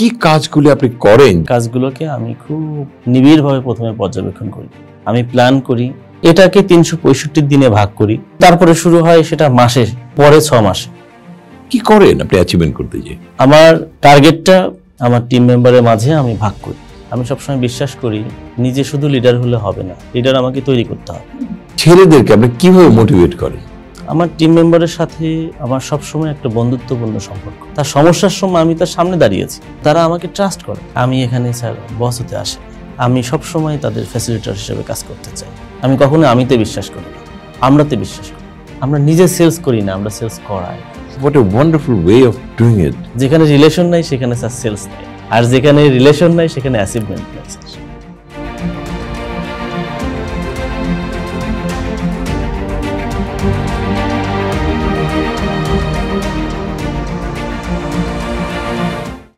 কি কাজগুলো আপনি করেন? কাজগুলোকে আমি খুব নিবিড়ভাবে প্রথমে পর্যবেক্ষণ করি, আমি প্ল্যান করি, এটাকে 365 দিনে ভাগ করি, তারপরে শুরু হয় সেটা মাসে, পরে 6 মাসে। কি করেন আপনি অ্যাচিভমেন্ট করতে যে? আমার টার্গেটটা আমার টিম মেম্বারের মাঝে আমি ভাগ করি। আমি সবসময় বিশ্বাস করি নিজে শুধু লিডার হলে হবে না, লিডার আমাকে তৈরি করতে হবে। ছেলেদেরকে আপনি কিভাবে মোটিভেট করেন? আমার টিম মেম্বারের সাথে আমার সবসময় একটা বন্ধুত্বপূর্ণ সম্পর্ক। তার সমস্যার সময় আমি তার সামনে দাঁড়িয়েছি, তারা আমাকে ট্রাস্ট করে। আমি এখানে স্যার বস হতে আসি, আমি সবসময় তাদের ফ্যাসিলিটার হিসেবে কাজ করতে চাই। আমি কখনো আমিতে বিশ্বাস করি না, আমরাতে বিশ্বাস করি। আমরা নিজে সেলস করি না, আমরা সেলস করাই। What a wonderful way of doing it. যেখানে রিলেশন নাই সেখানে স্যার সেলস নাই, আর যেখানে রিলেশন নাই সেখানে অ্যাচিভমেন্ট নাই স্যার।